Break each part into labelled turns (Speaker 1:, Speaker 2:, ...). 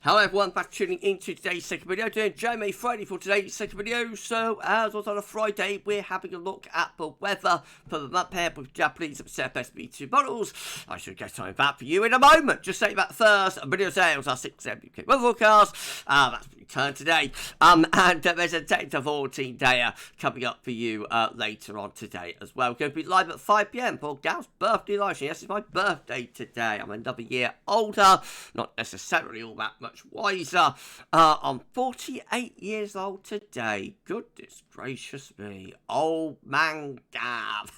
Speaker 1: Hello everyone, back tuning into today's second video, doing JMA Friday for today's second video. So as was on a Friday, we're having a look at the weather for the month ahead with Japanese SB2 models. I should get time back for you in a moment. Just say that first, video sales are 6 UK weather forecast. That's returned today. And there's a 10 to 14 day coming up for you later on today as well. We're going to be live at 5 PM for Gal's birthday live stream. Yes, it's my birthday today. I'm another year older, not necessarily all that much wiser. I'm 48 years old today. Goodness gracious me. Old man Gav.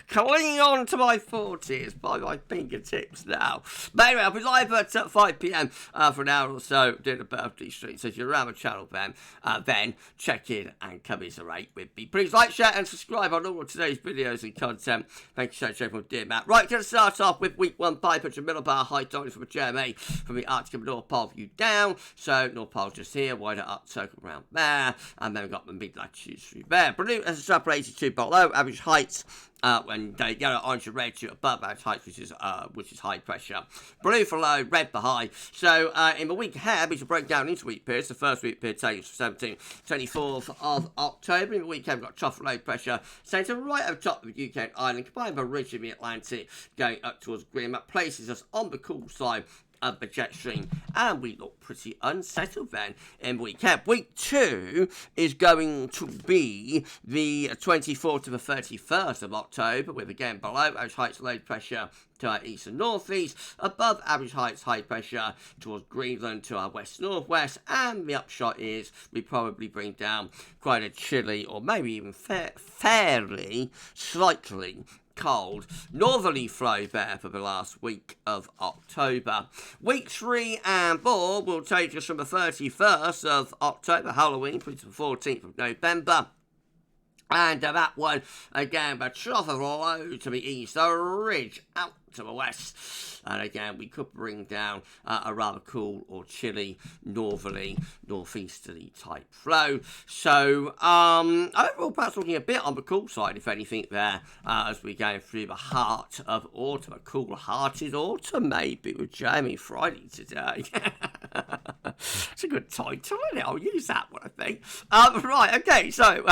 Speaker 1: Clinging on to my 40s by my fingertips now. But anyway, I'll be live at 5 PM for an hour or so doing a birthday stream. So if you're around the channel then check in and commiserate with me. Please like, share and subscribe on all of today's videos and content. Thank you so much everyone, dear Matt. Right, going to start off with week 1 500 millibar high tide from a JMA from the Arctic and North Pole view down. So North Pole just here, wider up, circle around there, and then we've got the mid latitudes through there. Blue as a sub 82 below, average heights. When they yellow, orange, and red to above average heights, which is high pressure. Blue for low, red for high. So in the week ahead, we should break down into week periods. The first week period takes 17th, 24th of October. In the weekend, we've got trough low pressure centre right over top of the UK and Ireland, combined with a ridge in the Atlantic going up towards Greenland. That places us on the cool side of the jet stream, and we look pretty unsettled then in week ahead. Week 2 is going to be the 24th to the 31st of October, with again below average heights low pressure to our east and northeast, above average heights high pressure towards Greenland to our west northwest, and the upshot is we probably bring down quite a chilly or maybe even fairly slightly cold northerly flow there for the last week of October. Week 3 and 4 will take us from the 31st of October, Halloween, through to the 14th of November. And that one, again, the trough of low to the east, the ridge out to the west. And again, we could bring down a rather cool or chilly northerly, northeasterly type flow. So, overall, perhaps looking a bit on the cool side, if anything, there, as we go through the heart of autumn. A cool-hearted autumn, maybe, with JMA Friday today. It's a good title, isn't it? I'll use that one, I think. Right, okay, so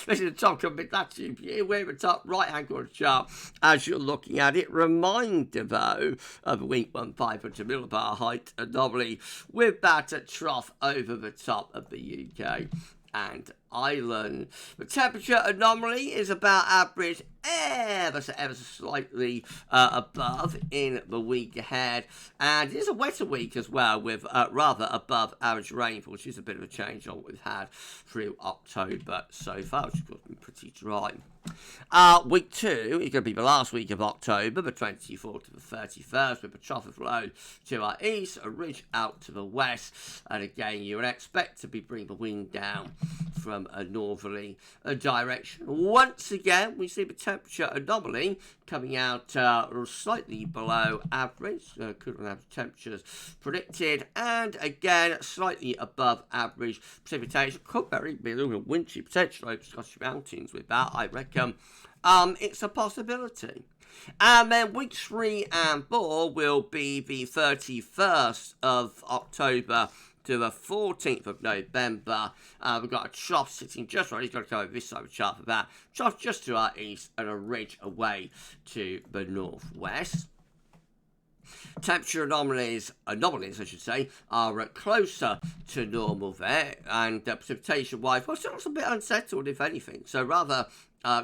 Speaker 1: this is the top of mid-latitude view. We're in the top right-hand corner chart as you're looking at it. Reminder, though, of a week 1 500 millibar height anomaly with that trough over the top of the UK and Ireland. The temperature anomaly is about average ever so slightly above in the week ahead, and it is a wetter week as well, with rather above average rainfall, which is a bit of a change on what we've had through October so far, which has been pretty dry. Week 2 is going to be the last week of October, the 24th to the 31st, with a trough of low to our east, a ridge out to the west, and again you would expect to be bringing the wind down from a northerly direction. Once again, we see the temperature anomaly coming out slightly below average, cooler than average temperatures predicted, and again slightly above average precipitation. Could very be a little bit wintry potential over Scottish mountains with that, I reckon. It's a possibility. And then week 3 and 4 will be the 31st of October to the 14th of November. We've got a trough sitting just right. He's got to go over this side of the chart for that. Trough just to our east and a ridge away to the northwest. Temperature anomalies, I should say, are closer to normal there, and precipitation-wise, well, still looks a bit unsettled, if anything. So rather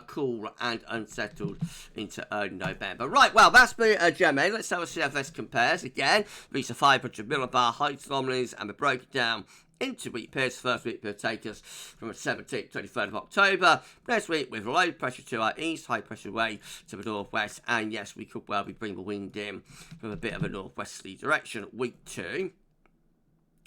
Speaker 1: cool and unsettled into early November. Right, well, that's the JMA. Let's have a CFS compares again. These are 500 millibar height anomalies, and we broke it down into week periods. First week will take us from the 17th to 23rd of October. Next week with low pressure to our east, high pressure away to the northwest, and yes, we could well be bringing the wind in from a bit of a northwesterly direction. Week 2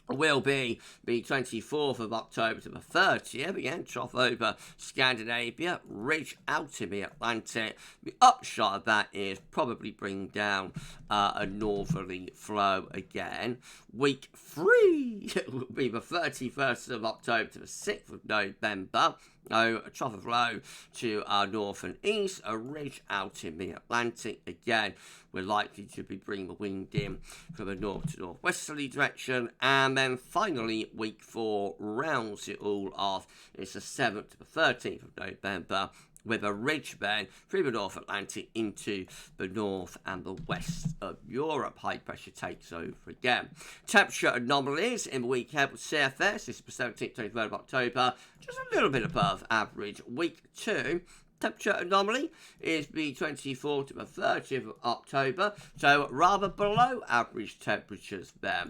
Speaker 1: will be the 24th of October to the 30th. Again, trough over Scandinavia, ridge out in the Atlantic. The upshot of that is probably bring down a northerly flow again. Week 3 will be the 31st of October to the 6th of November. a trough of low to our north and east, a ridge out in the Atlantic. Again, we're likely to be bringing the wind in from a north to northwesterly direction. And then finally, week 4 rounds it all off. It's the 7th to the 13th of November, with a ridge then through the North Atlantic into the north and the west of Europe. High pressure takes over again. Temperature anomalies in the week ahead with CFS. This is the 17th to 23rd of October, just a little bit above average. Week 2. Temperature anomaly is the 24th to the 30th of October, so rather below average temperatures there.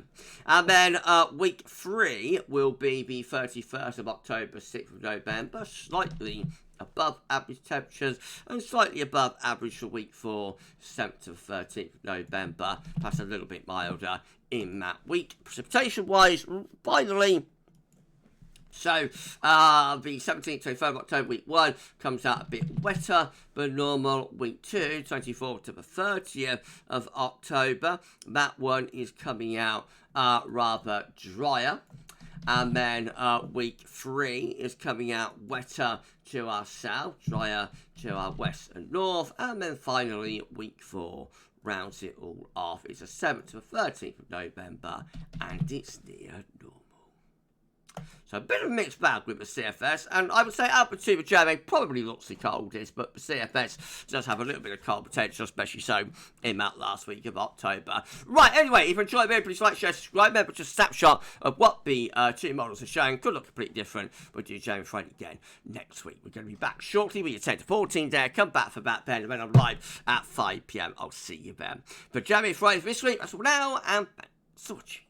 Speaker 1: And then week 3 will be the 31st of October, 6th of November, slightly above average temperatures and slightly above average for week 4, 7th to 13th of November, perhaps a little bit milder in that week. Precipitation wise, finally, so the 17th to 23rd of October, week 1, comes out a bit wetter than normal. Week 2, 24th to the 30th of October, that one is coming out rather drier. And then week 3 is coming out wetter to our south, drier to our west and north. And then finally, week 4 rounds it all off. It's the 7th to the 13th of November, and it's near normal. So a bit of a mixed bag with the CFS, and I would say Altitude of JMA probably looks the coldest, but the CFS does have a little bit of cold potential, especially so in that last week of October. Right, anyway, if you enjoyed the video, please like, share, subscribe. Remember, just a snapshot of what the two models are showing. Could look completely different. We'll do JMA Friday again next week. We're going to be back shortly with your 10 to 14 day. Come back for that then, and then I'm live at 5 p.m. I'll see you then. For JMA Friday this week, that's all now, and thanks for watching.